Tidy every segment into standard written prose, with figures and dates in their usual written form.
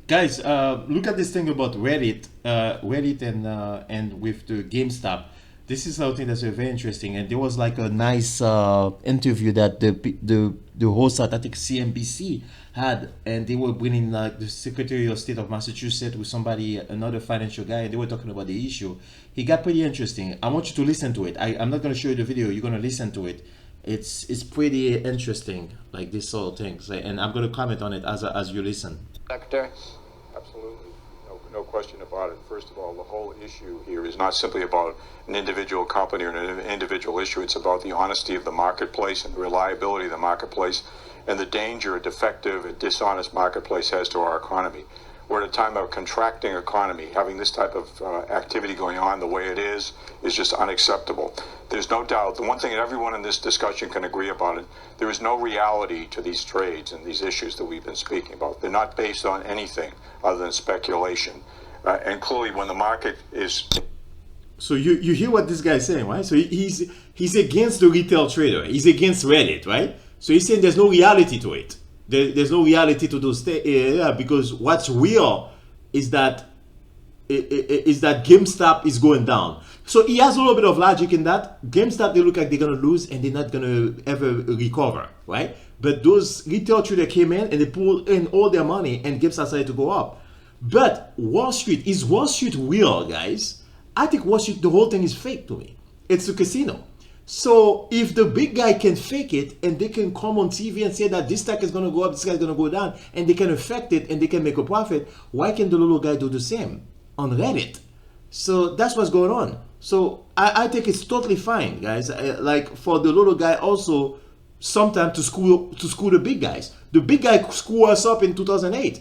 Guys, look at this thing about Reddit and with the GameStop. This is something that's very interesting, and there was like a nice interview that the host at I think CNBC had, and they were bringing like the Secretary of State of Massachusetts with somebody, another financial guy, and they were talking about the issue. It got pretty interesting. I want you to listen to it. I'm not going to show you the video. You're going to listen to it. It's pretty interesting, like this sort of things, and I'm going to comment on it as you listen. Secretary? Absolutely. No question about it. First of all, the whole issue here is not simply about an individual company or an individual issue. It's about the honesty of the marketplace and the reliability of the marketplace and the danger a defective and dishonest marketplace has to our economy. We're at a time of contracting economy. Having this type of activity going on the way it is just unacceptable. There's no doubt. The one thing that everyone in this discussion can agree about it, there is no reality to these trades and these issues that we've been speaking about. They're not based on anything other than speculation. And clearly when the market is... So you hear what this guy is saying, right? So he's against the retail trader. He's against Reddit, right? So he's saying there's no reality to it. There's no reality to those because what's real is that GameStop is going down. So he has a little bit of logic in that. GameStop, they look like they're gonna lose and they're not gonna ever recover, right? But those retail traders came in and they pulled in all their money and GameStop started to go up. But Wall Street, is Wall Street real, guys? I think Wall Street, the whole thing is fake to me. It's a casino. So if the big guy can fake it and they can come on TV and say that this stock is going to go up, this guy is going to go down, and they can affect it and they can make a profit, why can the little guy do the same on Reddit? So that's what's going on. So I think it's totally fine, guys. Like for the little guy also sometimes to screw the big guys. The big guy screwed us up in 2008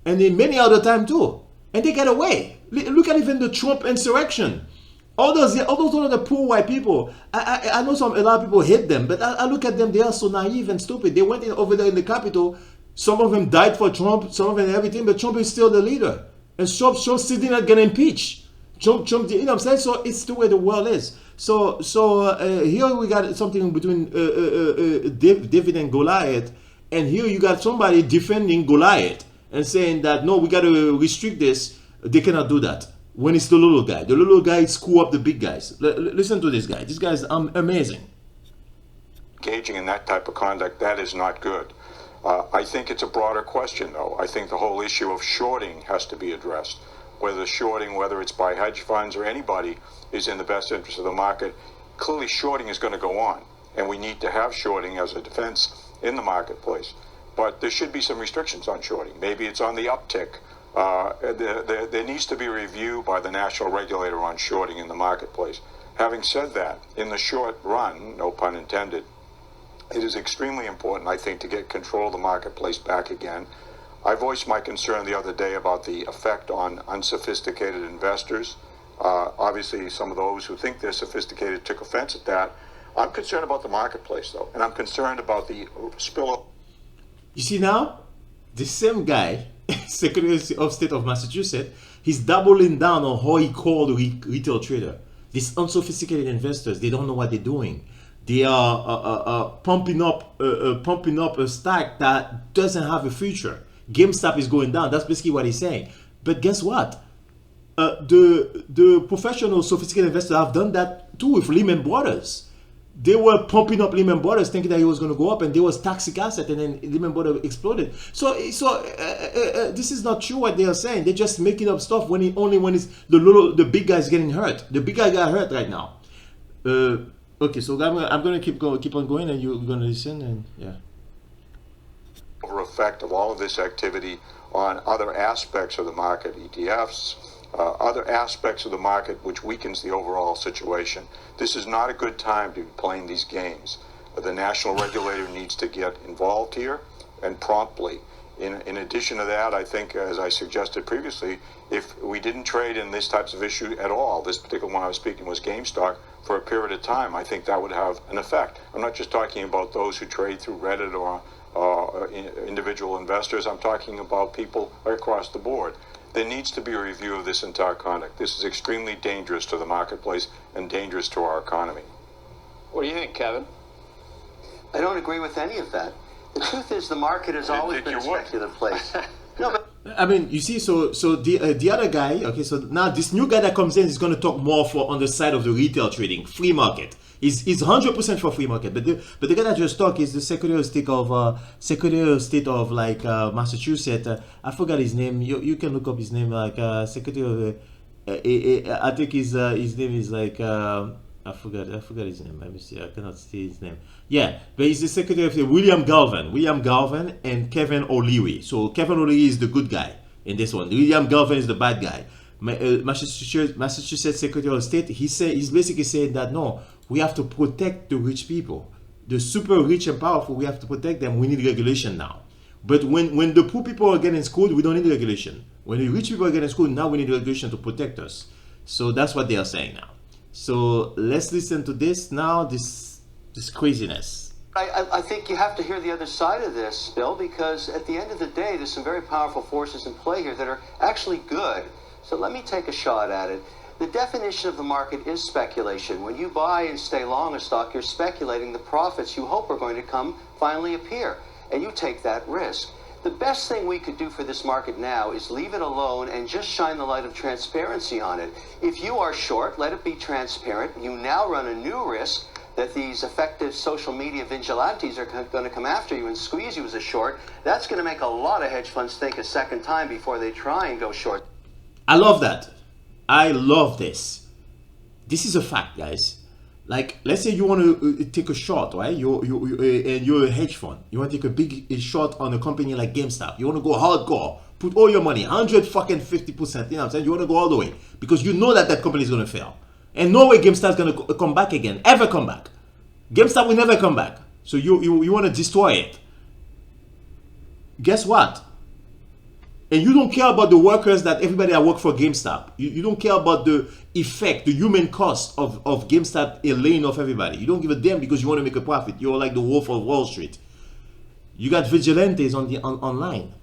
and in many other time too. And they get away. Look at even the Trump insurrection. All those other poor white people, I know a lot of people hate them, but I look at them, they are so naive and stupid. They went in over there in the Capitol, some of them died for Trump, some of them everything, but Trump is still the leader. And Trump still did not get impeached. Trump, you know what I'm saying? So it's the way the world is. So here we got something between David and Goliath, and here you got somebody defending Goliath and saying that, no, we got to restrict this. They cannot do that. When it's the little guy screw up the big guys. Listen to this guy. This guy is amazing. Engaging in that type of conduct, that is not good. I think it's a broader question, though. I think the whole issue of shorting has to be addressed. Whether shorting, whether it's by hedge funds or anybody, is in the best interest of the market. Clearly, shorting is going to go on, and we need to have shorting as a defense in the marketplace. But there should be some restrictions on shorting. Maybe it's on the uptick. There needs to be a review by the national regulator on shorting in the marketplace. Having said that, in the short run, no pun intended, it is extremely important, I think, to get control of the marketplace back again. I voiced my concern the other day about the effect on unsophisticated investors. Obviously, some of those who think they're sophisticated took offense at that. I'm concerned about the marketplace, though, and I'm concerned about the spill. You see now, the same guy, Secretary of State of Massachusetts, he's doubling down on how he called retail trader. These unsophisticated investors, they don't know what they're doing. They are pumping up a stock that doesn't have a future. GameStop is going down. That's basically what he's saying. But guess what? The professional sophisticated investors have done that too with Lehman Brothers. They were pumping up Lehman Brothers thinking that it was going to go up, and there was toxic asset, and then Lehman Brothers exploded. So this is not true what they are saying. They're just making up stuff when it's the big guy's getting hurt. The big guy got hurt right now. Okay, so I'm going to keep on going, and you're going to listen, and yeah. Effect of all of this activity on other aspects of the market, ETFs, other aspects of the market, which weakens the overall situation. This is not a good time to be playing these games. The national regulator needs to get involved here, and promptly. In addition to that, I think, as I suggested previously, if we didn't trade in these types of issue at all, this particular one I was speaking was GameStop, for a period of time, I think that would have an effect. I'm not just talking about those who trade through Reddit or individual investors. I'm talking about people across the board. There needs to be a review of this entire conduct. This is extremely dangerous to the marketplace and dangerous to our economy. What do you think, Kevin? I don't agree with any of that. The truth is the market has always been a speculative place. No, but I mean, you see, so the other guy, okay, so now this new guy that comes in is going to talk more for on the side of the retail trading, free market. He's 100% for free market, but the guy that just talked is the Secretary of State of like Massachusetts. I forgot his name. You can look up his name, like Secretary of. I think his name is like I forgot his name. Let me see. I cannot see his name. Yeah, but he's the Secretary of William Galvin and Kevin O'Leary. So Kevin O'Leary is the good guy in this one. William Galvin is the bad guy. Massachusetts Secretary of State. He's basically saying that no, we have to protect the rich people, the super rich and powerful. We have to protect them. We need regulation now. But when the poor people are getting schooled, we don't need regulation. When the rich people are getting schooled, now we need regulation to protect us. So that's what they are saying now. So let's listen to this now. This craziness. I think you have to hear the other side of this, Bill, because at the end of the day, there's some very powerful forces in play here that are actually good. So let me take a shot at it. The definition of the market is speculation. When you buy and stay long a stock, you're speculating the profits you hope are going to come finally appear, and you take that risk. The best thing we could do for this market now is leave it alone and just shine the light of transparency on it. If you are short, let it be transparent. You now run a new risk that these effective social media vigilantes are going to come after you and squeeze you as a short. That's going to make a lot of hedge funds think a second time before they try and go short. I love that. I love this. This is a fact, guys. Like, let's say you want to take a short, right? You're a hedge fund. You want to take a big short on a company like GameStop. You want to go hardcore, put all your money, 150%. You know what I'm saying? You want to go all the way because you know that company is going to fail, and no way GameStop is going to come back again, ever come back. GameStop will never come back. So you want to destroy it. Guess what? And you don't care about the workers that everybody that work for GameStop. You don't care about the effect, the human cost of GameStop laying off everybody. You don't give a damn because you want to make a profit. You're like the wolf of Wall Street. You got vigilantes online.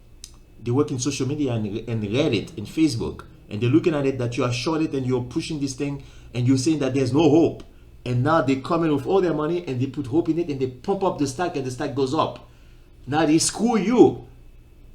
They work in social media and Reddit and Facebook. And they're looking at it that you are shorted and you're pushing this thing and you're saying that there's no hope. And now they come in with all their money and they put hope in it and they pump up the stock and the stock goes up. Now they screw you.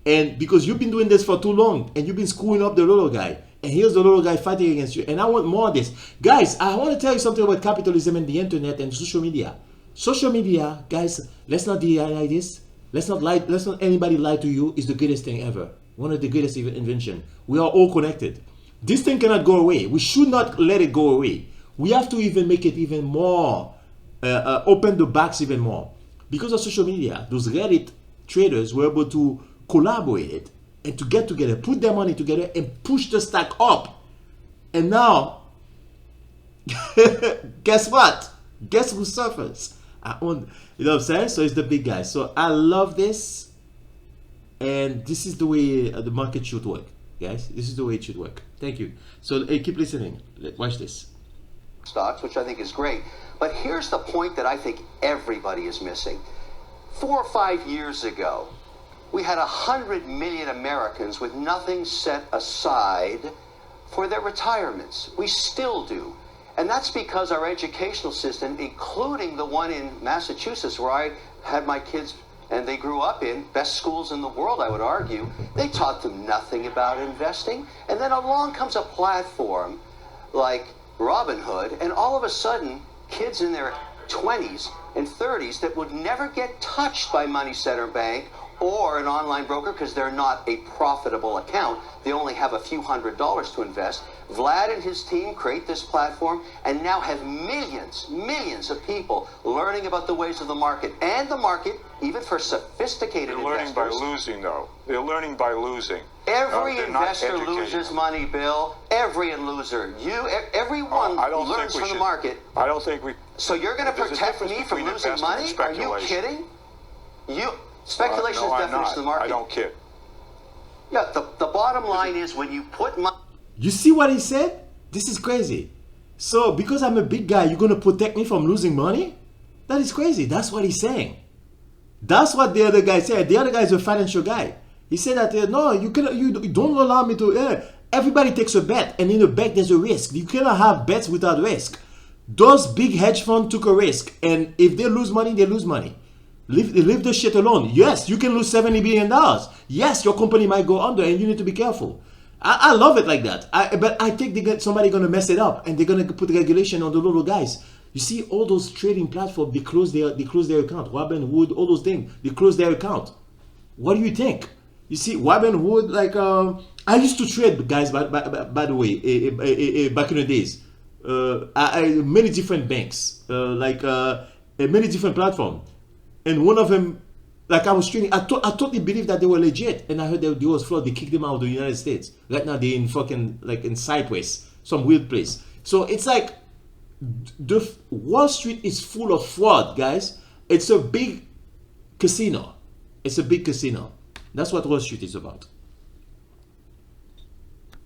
And because you've been doing this for too long and you've been screwing up the little guy, and here's the little guy fighting against you, and I want more of this. Guys, I want to tell you something about capitalism and the internet and social media. Social media, guys, let's not deny this. Let's not anybody lie to you. Is the greatest thing ever. One of the greatest invention. We are all connected. This thing cannot go away. We should not let it go away. We have to even make it even more, open the box even more. Because of social media, those Reddit traders were able to collaborate and to get together, put their money together and push the stock up. And now, guess what? Guess who suffers? You know what I'm saying? So it's the big guys. So I love this. And this is the way the market should work, guys. This is the way it should work. Thank you. So keep listening. Watch this. Stocks, which I think is great. But here's the point that I think everybody is missing. 4 or 5 years ago, we had 100 million Americans with nothing set aside for their retirements. We still do. And that's because our educational system, including the one in Massachusetts where I had my kids and they grew up in, best schools in the world, I would argue, they taught them nothing about investing. And then along comes a platform like Robinhood, and all of a sudden, kids in their 20s and 30s that would never get touched by Money Center Bank or an online broker because they're not a profitable account. They only have a few $100s to invest. Vlad and his team create this platform and now have millions of people learning about the ways of the market. And the market, even for sophisticated investors. They're learning by losing, though. They're learning by losing. Every investor loses money, Bill. Every loser. Everyone learns from the market. I don't think we... So you're going to protect me from losing money? Are you kidding? Speculation is definition of the market. I don't kid. Yeah, the bottom line is when you put money... You see what he said? This is crazy. So because I'm a big guy, you're going to protect me from losing money? That is crazy. That's what he's saying. That's what the other guy said. The other guy is a financial guy. He said that, no, you don't allow me to... everybody takes a bet, and in a bet there's a risk. You cannot have bets without risk. Those big hedge funds took a risk, and if they lose money, they lose money. Leave the shit alone. Yes, you can lose $70 billion. Yes, your company might go under, and you need to be careful. I love it like that. But I think somebody gonna mess it up, and they're gonna put regulation on the little guys. You see, all those trading platforms, they close their account. Robinhood, all those things, they close their account. What do you think? You see, Robinhood, like I used to trade, guys. By the way, back in the days, many different banks, many different platforms, and one of them, like I was trading, I totally believed that they were legit, and I heard that there was fraud. They kicked them out of the United States. Right now, they're in fucking in Cyprus, some weird place. So it's like the Wall Street is full of fraud, guys. It's a big casino. It's a big casino. That's what Wall Street is about.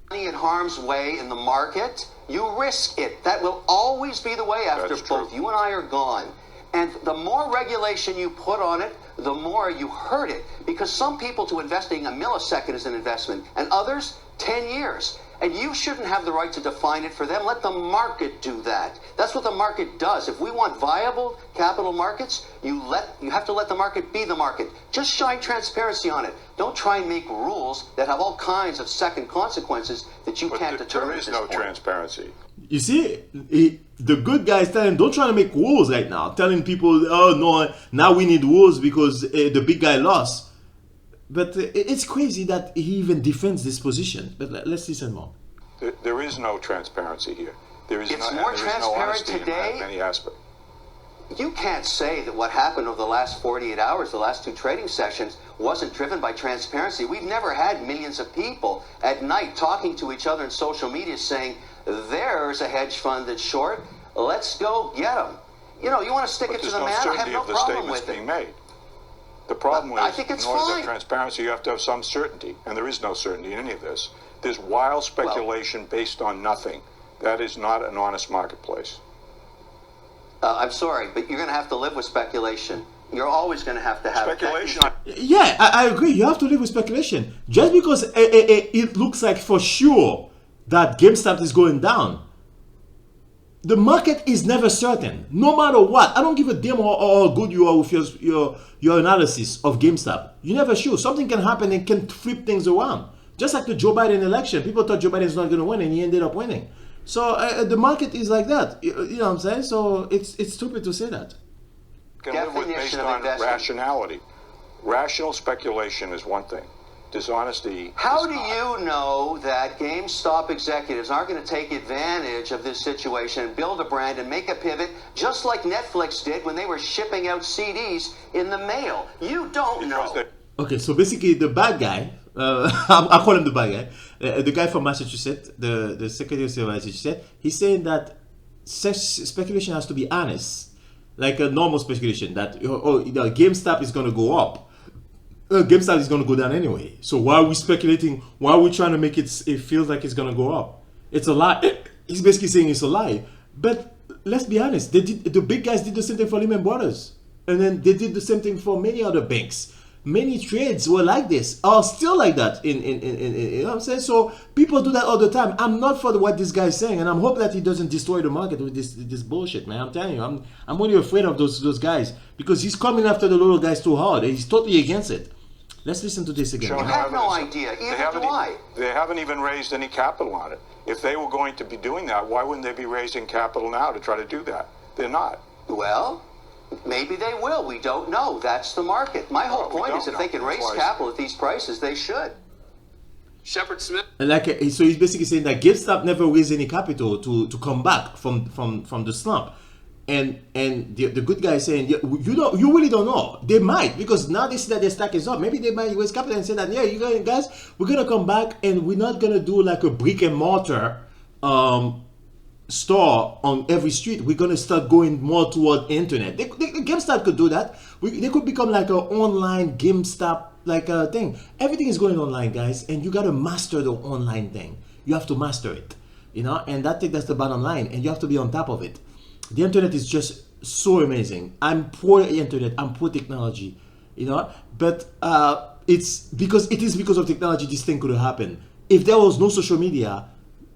Money in harm's way in the market, you risk it. That will always be the way after both you and I are gone. And the more regulation you put on it, the more you hurt it. Because some people to investing a millisecond is an investment, and others 10 years. And you shouldn't have the right to define it for them. Let the market do that. That's what the market does. If we want viable capital markets, you have to let the market be the market. Just shine transparency on it. Don't try and make rules that have all kinds of second consequences that you can't determine. There is no transparency. You see, the good guys telling, don't try to make rules right now. Telling people, oh no, now we need rules because the big guy lost. But it's crazy that he even defends this position. But let's listen more. There is no transparency here. It's more transparent today. In many aspects. You can't say that what happened over the last 48 hours, the last two trading sessions, wasn't driven by transparency. We've never had millions of people at night talking to each other in social media saying, there's a hedge fund that's short, let's go get them. You know, you want to stick it to the man, I have no problem with it. Made. The problem I think it's in order to fine. have transparency, you have to have some certainty, and there is no certainty in any of this. There's wild speculation based on nothing. That is not an honest marketplace. I'm sorry, but you're going to have to live with speculation. You're always going to have Speculation. Yeah, I agree. You have to live with speculation. Just because it looks like for sure that GameStop is going down, the market is never certain, no matter what. I don't give a damn how good you are with your analysis of GameStop. You're never sure. Something can happen and can flip things around. Just like the Joe Biden election. People thought Joe Biden is not going to win, and he ended up winning. So the market is like that. You know what I'm saying? So it's stupid to say that. Can live with based on rationality. Rational speculation is one thing. Dishonesty. How do you know that GameStop executives aren't going to take advantage of this situation and build a brand and make a pivot just like Netflix did when they were shipping out CDs in the mail? You don't know. Okay, so basically the bad guy, I call him the bad guy, the guy from Massachusetts, the Secretary of State of Massachusetts, he's saying that speculation has to be honest, like a normal speculation that GameStop is going to go up. GameStop is going to go down anyway. So why are we speculating? Why are we trying to make it feels like it's going to go up? It's a lie. He's basically saying it's a lie. But let's be honest. The big guys did the same thing for Lehman Brothers. And then they did the same thing for many other banks. Many trades were like this, are still like that. You know what I'm saying? So people do that all the time. I'm not for what this guy is saying, and I'm hoping that he doesn't destroy the market with this bullshit, man. I'm telling you, I'm really afraid of those guys because he's coming after the little guys too hard. He's totally against it. Let's listen to this again. I have no idea. Either do I. They haven't even raised any capital on it. If they were going to be doing that, why wouldn't they be raising capital now to try to do that? They're not. Well, maybe they will. We don't know. That's the market. My whole point is if they can raise capital at these prices, they should. Shepard Smith. So he's basically saying that GameStop never raised any capital to come back from the slump. And the good guy is saying, you really don't know. They might, because now they see that their stack is up. Maybe they might raise capital and say that, yeah, you guys, we're going to come back and we're not going to do like a brick and mortar store on every street. We're going to start going more toward internet. GameStop could do that. They could become like an online GameStop thing. Everything is going online, guys, and you got to master the online thing. You have to master it, and that's the bottom line, and you have to be on top of it. The internet is just so amazing. I'm pro internet. I'm pro technology, but it's because of technology this thing could have happened. If there was no social media,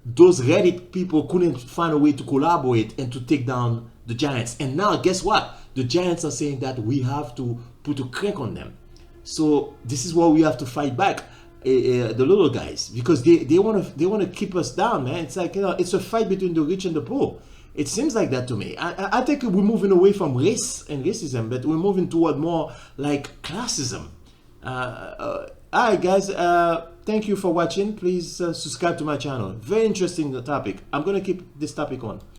those Reddit people couldn't find a way to collaborate and to take down the giants. And now, guess what? the giants are saying that we have to put a crank on them. So this is why we have to fight back, the little guys, because they want to keep us down, man. It's like, it's a fight between the rich and the poor. It seems like that to me. I think we're moving away from race and racism, but we're moving toward more like classism. All right, guys. Thank you for watching. Please subscribe to my channel. Very interesting topic. I'm gonna keep this topic on.